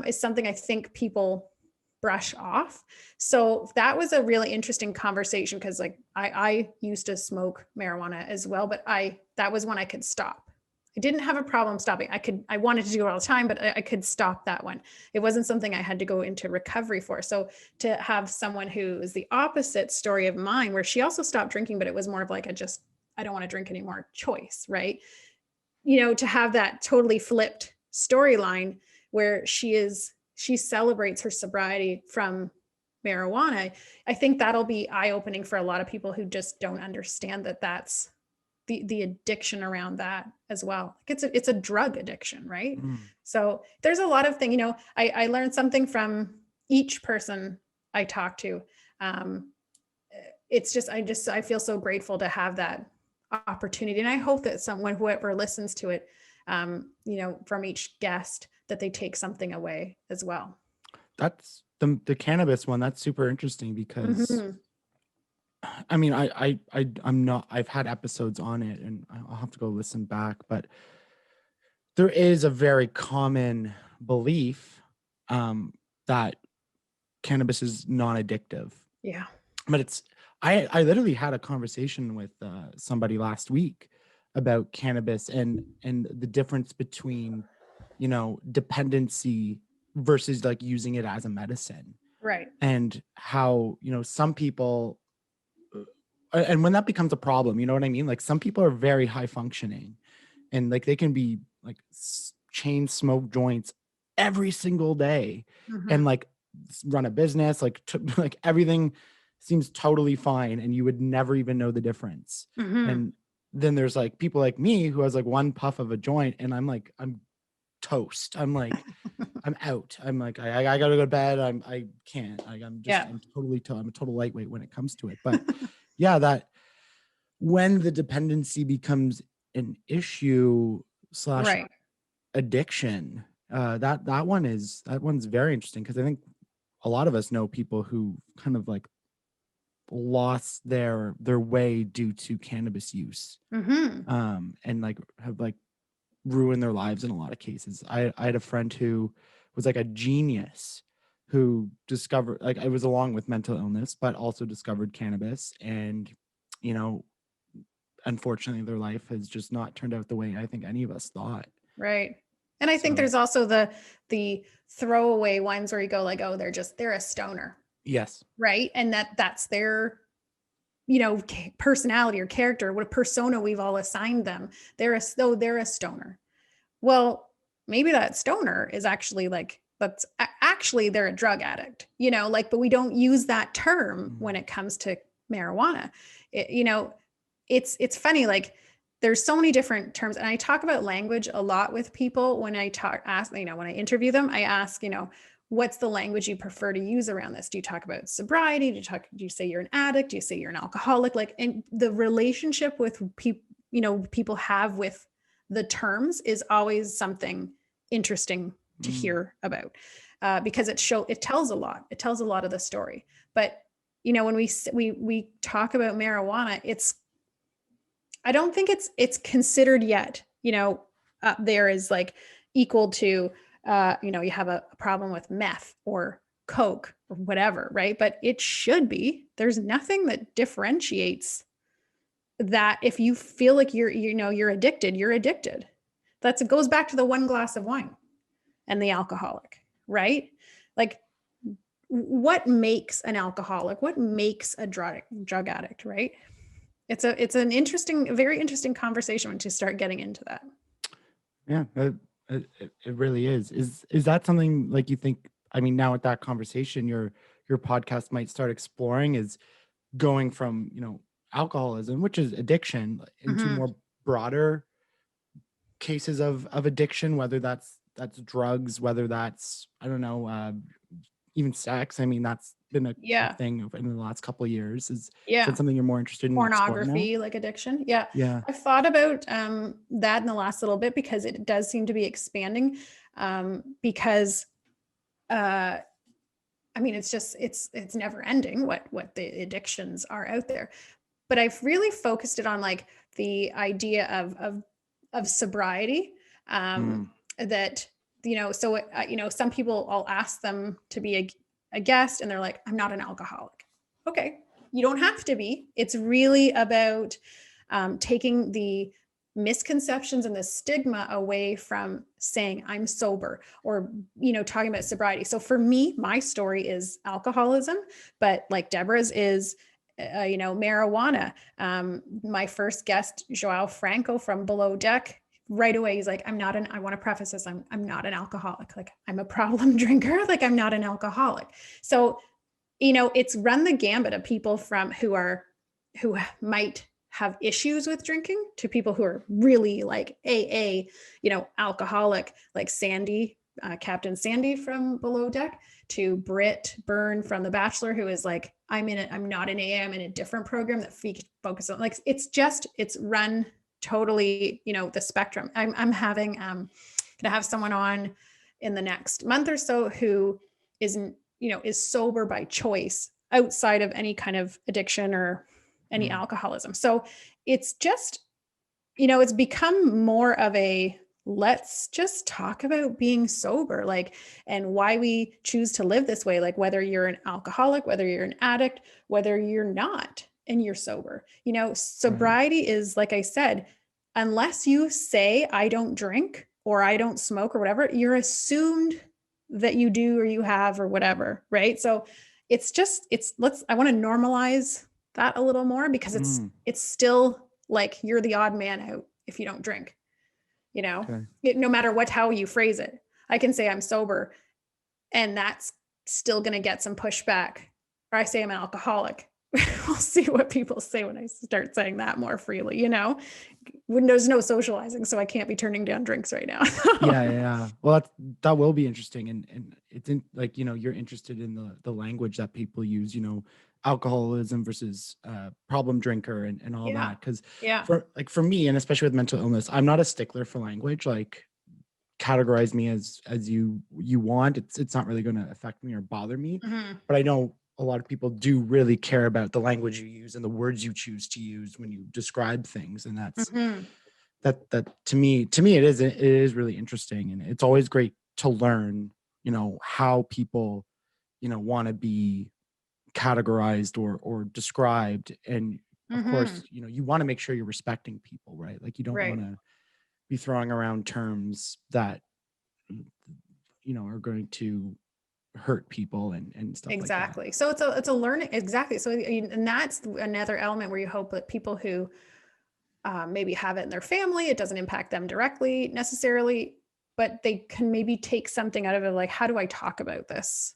is something I think people brush off. So that was a really interesting conversation, because like I used to smoke marijuana as well, but that was when I could stop. I didn't have a problem stopping. I wanted to do it all the time, but I could stop that one. It wasn't something I had to go into recovery for. So to have someone who is the opposite story of mine, where she also stopped drinking, but it was more of like I don't want to drink anymore choice, right? To have that totally flipped storyline where she celebrates her sobriety from marijuana. I think that'll be eye-opening for a lot of people who just don't understand that that's the addiction around that as well. Like it's a drug addiction, right? So there's a lot of things, I learned something from each person I talk to. It's just, I feel so grateful to have that opportunity. And I hope that whoever listens to it, from each guest, that they take something away as well. That's the cannabis one. That's super interesting because I mean, I've had episodes on it and I'll have to go listen back, but there is a very common belief that cannabis is non-addictive. Yeah. But I literally had a conversation with somebody last week about cannabis and the difference between, dependency versus like using it as a medicine. Right. And how, some people, and when that becomes a problem, you know what I mean? Like some people are very high functioning and like they can be like chain smoke joints every single day and like run a business, like everything seems totally fine and you would never even know the difference. And then there's like people like me who has like one puff of a joint and I'm toast. I'm like, I'm out. I'm like, I gotta go to bed. I can't. Like, I'm a total lightweight when it comes to it. But yeah, that when the dependency becomes an issue / addiction, that one's very interesting, because I think a lot of us know people who kind of like lost their way due to cannabis use, and like have like ruined their lives in a lot of cases. I had a friend who was like a genius who discovered, like, it was along with mental illness, but also discovered cannabis. And, unfortunately, their life has just not turned out the way I think any of us thought. Right. And I think there's also the throwaway ones where you go like, oh, they're a stoner. Yes. Right. And that's their, personality or character, what a persona we've all assigned them. They're a stoner. Well, maybe that stoner is actually they're a drug addict, but we don't use that term when it comes to marijuana. It's funny, like there's so many different terms, and I talk about language a lot with people when I when I interview them. I ask, what's the language you prefer to use around this? Do you talk about sobriety? Do you say you're an addict? Do you say you're an alcoholic? Like, and the relationship with people have with the terms is always something interesting to hear about, because it tells a lot. It tells a lot of the story. But when we talk about marijuana, I don't think it's considered yet, up there is like equal to, you have a problem with meth or coke or whatever, right? But it should be. There's nothing that differentiates that. If you feel like you're addicted, you're addicted. It goes back to the one glass of wine and the alcoholic, right? Like, what makes an alcoholic? What makes a drug addict, right? It's a very interesting conversation once you start getting into that. Yeah, it really is. Is that something like you think? I mean, now with that conversation, you're your podcast might start exploring is going from, alcoholism, which is addiction, into more broader cases of addiction, whether that's drugs, whether that's, I don't know, even sex. I mean, that's been a Yeah. thing in the last couple of years. Is Yeah. that something you're more interested in exploring now? Pornography, like addiction. Yeah. Yeah. I've thought about that in the last little bit because it does seem to be expanding. Because I mean, it's never ending what the addictions are out there. But I've really focused it on like the idea of sobriety. That, so, some people, I'll ask them to be a guest and they're like, I'm not an alcoholic. Okay. You don't have to be. It's really about taking the misconceptions and the stigma away from saying I'm sober or, talking about sobriety. So for me, my story is alcoholism, but like Deborah's is, marijuana. My first guest, Joao Franco from Below Deck, right away, he's like, I want to preface this. I'm not an alcoholic. Like I'm a problem drinker. Like I'm not an alcoholic. So, it's run the gambit of people who might have issues with drinking to people who are really like AA, alcoholic, like Sandy, Captain Sandy from Below Deck, to Britt Byrne from The Bachelor, who is like, I'm not in AA, I'm in a different program that focuses on, like, it's run totally, the spectrum. I'm gonna have someone on in the next month or so who is sober by choice outside of any kind of addiction or any alcoholism. So it's just, it's become more of a, let's just talk about being sober, like, and why we choose to live this way. Like whether you're an alcoholic, whether you're an addict, whether you're not, and you're sober, sobriety is, like I said, unless you say I don't drink or I don't smoke or whatever, you're assumed that you do, or you have, or whatever. Right. So I want to normalize that a little more, because it's still like you're the odd man out if you don't drink, no matter how you phrase it. I can say I'm sober and that's still going to get some pushback, or I say I'm an alcoholic. We'll see what people say when I start saying that more freely, when there's no socializing. So I can't be turning down drinks right now. Yeah. Well, that will be interesting. And it's like, you're interested in the language that people use, alcoholism versus problem drinker and all that. Cause for me, and especially with mental illness, I'm not a stickler for language. Like categorize me as you want. It's not really going to affect me or bother me, but I know a lot of people do really care about the language you use and the words you choose to use when you describe things. And that's that to me it is really interesting. And it's always great to learn, how people, want to be categorized or described. And of course, you want to make sure you're respecting people, right? Like you don't want to be throwing around terms that, are going to hurt people and stuff exactly. Like that. So it's a learning. Exactly. So, and that's another element where you hope that people who maybe have it in their family, it doesn't impact them directly necessarily, but they can maybe take something out of it. Like, how do I talk about this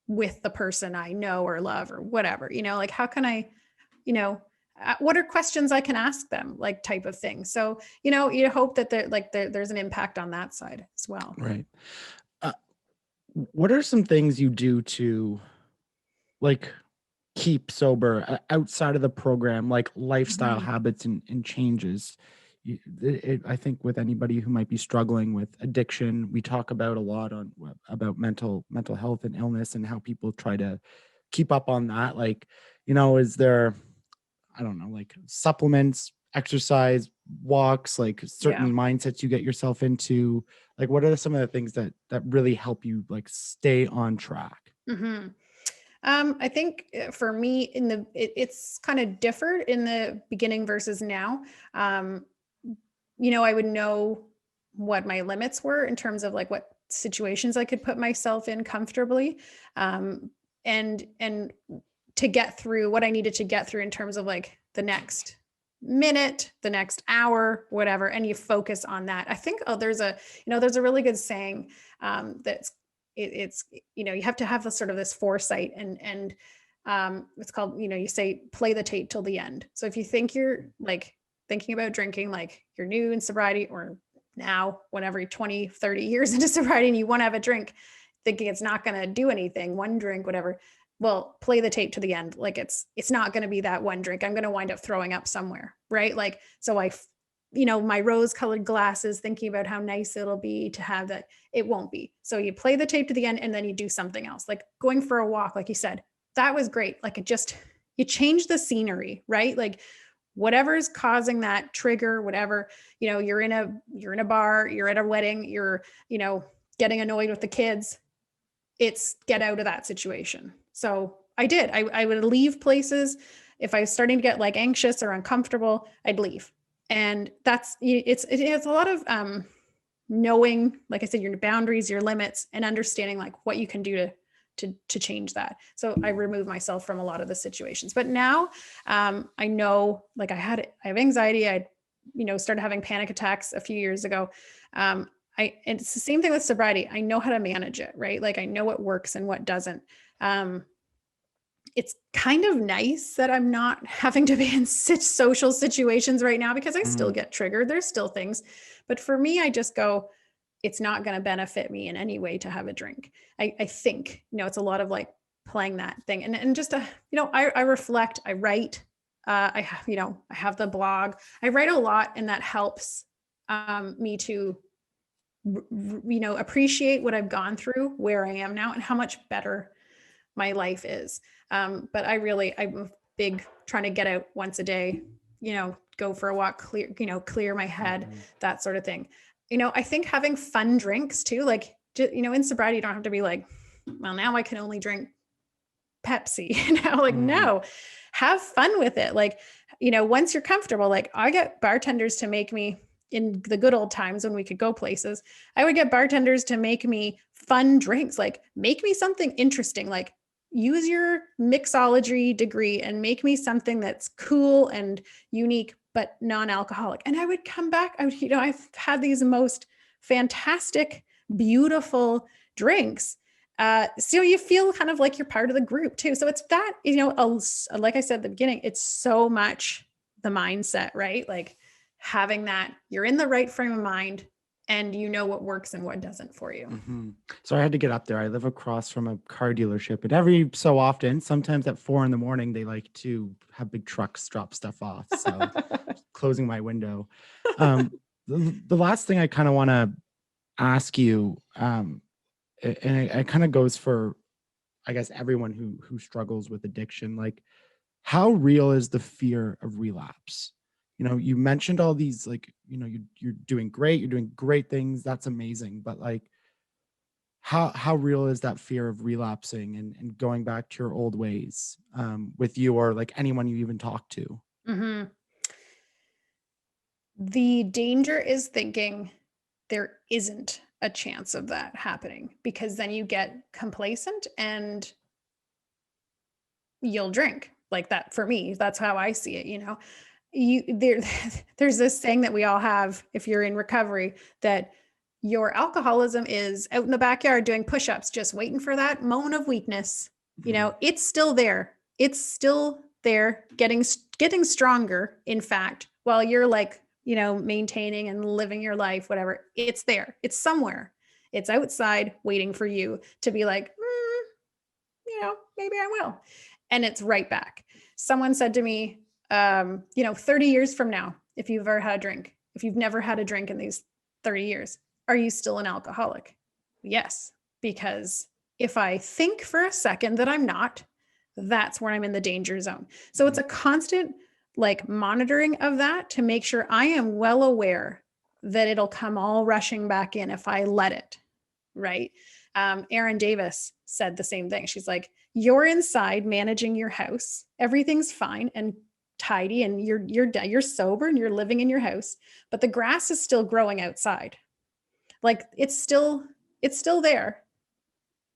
with the person I know or love or whatever, like, how can I, what are questions I can ask them, like, type of thing. So, you hope that there's an impact on that side as well. Right. What are some things you do to like keep sober outside of the program, like lifestyle habits and changes? I think with anybody who might be struggling with addiction, we talk about a lot about mental health and illness and how people try to keep up on that. Like, is there, I don't know, like supplements, exercise, walks, like certain mindsets you get yourself into? Like, what are some of the things that really help you like stay on track? I think for me it's kind of differed in the beginning versus now. I would know what my limits were in terms of like what situations I could put myself in comfortably. And to get through what I needed to get through in terms of like the next minute, the next hour, whatever. And you focus on that. I think, there's a really good saying, that's it's, you have to have the sort of this foresight and it's called, you say play the tape till the end. So if you think you're like thinking about drinking, like you're new in sobriety, or now, whenever you're 20, 30 years into sobriety and you want to have a drink, thinking it's not going to do anything, one drink, whatever, well, play the tape to the end. Like it's not going to be that one drink. I'm going to wind up throwing up somewhere. Right. Like, so my rose colored glasses, thinking about how nice it'll be to have that, it won't be. So you play the tape to the end and then you do something else, like going for a walk. Like you said, that was great. Like you change the scenery, right? Like whatever's causing that trigger, whatever, you're in a bar, you're at a wedding, you're, getting annoyed with the kids, it's get out of that situation. So I would leave places. If I was starting to get like anxious or uncomfortable, I'd leave. And it's a lot of knowing, like I said, your boundaries, your limits, and understanding like what you can do to change that. So I remove myself from a lot of the situations. But now I know, like I have anxiety. I started having panic attacks a few years ago. And it's the same thing with sobriety. I know how to manage it, right? Like I know what works and what doesn't. It's kind of nice that I'm not having to be in such social situations right now, because I still get triggered. There's still things, but for me, I just go, it's not going to benefit me in any way to have a drink. I think, it's a lot of like playing that thing and just, I reflect, I write, I have the blog, I write a lot, and that helps me to, appreciate what I've gone through, where I am now, and how much better my life is. But I'm big trying to get out once a day, go for a walk, clear my head, that sort of thing. I think having fun drinks too, like, in sobriety, you don't have to be like, well, now I can only drink Pepsi, no, have fun with it. Like, once you're comfortable, like I get bartenders to make me, in the good old times when we could go places, I would get bartenders to make me fun drinks, like make me something interesting, like use your mixology degree and make me something that's cool and unique, but non-alcoholic. And I would come back, I've had these most fantastic, beautiful drinks. So you feel kind of like you're part of the group too. So it's that, like I said at the beginning, it's so much the mindset, right? Like having that, you're in the right frame of mind and you know what works and what doesn't for you. Mm-hmm. So I had to get up there. I live across from a car dealership, and every so often, sometimes at 4 a.m, they like to have big trucks drop stuff off. So closing my window. The last thing I kind of want to ask you, and it kind of goes for, I guess, everyone who struggles with addiction, like how real is the fear of relapse? You mentioned all these, like, you're doing great, you're doing great things. That's amazing. But like, how real is that fear of relapsing and going back to your old ways with you or like anyone you even talk to? Mm-hmm. The danger is thinking there isn't a chance of that happening, because then you get complacent and you'll drink like that. For me, that's how I see it. There's this saying that we all have, if you're in recovery, that your alcoholism is out in the backyard doing push-ups, just waiting for that moment of weakness. It's still there. It's still there, getting stronger. In fact, while you're like, maintaining and living your life, whatever, it's there. It's somewhere. It's outside waiting for you to be like, maybe I will. And it's right back. Someone said to me, 30 years from now, if you've ever had a drink, if you've never had a drink in these 30 years, are you still an alcoholic? Yes, because if I think for a second that I'm not, that's where I'm in the danger zone. So it's a constant like monitoring of that to make sure I am well aware that it'll come all rushing back in if I let it. Right. Erin Davis said the same thing. She's like, you're inside managing your house. Everything's fine and tidy and you're sober and you're living in your house, but the grass is still growing outside. Like it's still there.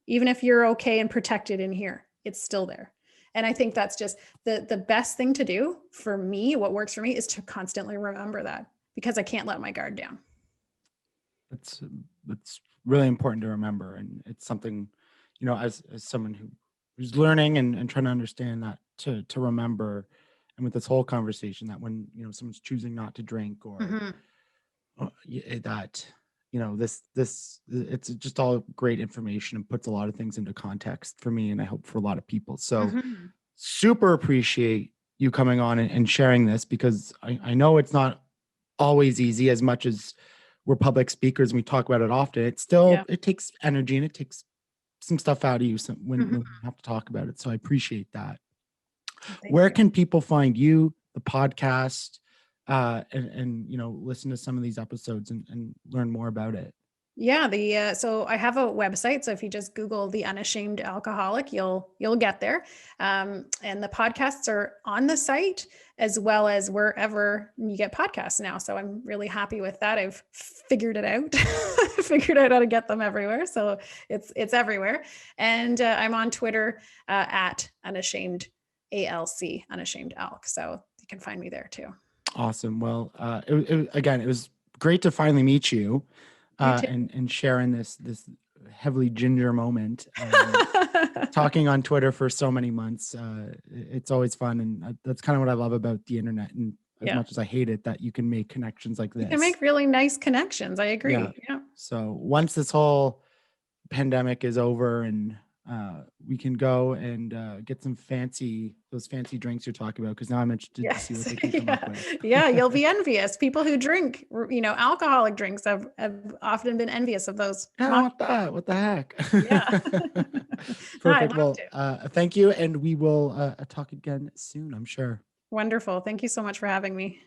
Even if you're okay and protected in here, it's still there. And I think that's just the best thing to do for me. What works for me is to constantly remember that, because I can't let my guard down. That's really important to remember. And it's something, as someone who's learning and trying to understand that, to remember. And with this whole conversation, that when, someone's choosing not to drink, or that, it's just all great information and puts a lot of things into context for me, and I hope for a lot of people. So super appreciate you coming on and sharing this, because I know it's not always easy. As much as we're public speakers and we talk about it often, it's still, it takes energy, and it takes some stuff out of you when we have to talk about it. So I appreciate that. Where can people find you, the podcast, and listen to some of these episodes and learn more about it? Yeah, so I have a website. So if you just Google the Unashamed Alcoholic, you'll get there. And the podcasts are on the site, as well as wherever you get podcasts now. So I'm really happy with that. I've figured it out. Figured out how to get them everywhere. So it's everywhere. And I'm on Twitter at Unashamed ALC, Unashamed Alc. So you can find me there too. Awesome. Well, it was great to finally meet you. And sharing this heavily ginger moment, talking on Twitter for so many months. It's always fun, and that's kind of what I love about the internet. And as much as I hate it, that you can make connections like this. You can make really nice connections. I agree. Yeah. So once this whole pandemic is over, and we can go and get those fancy drinks you're talking about, because now I'm interested to see what they can come up with. Yeah, you'll be envious. People who drink, alcoholic drinks have often been envious of those. I want that. What the heck? Yeah. Perfect. Well, thank you. And we will talk again soon, I'm sure. Wonderful. Thank you so much for having me.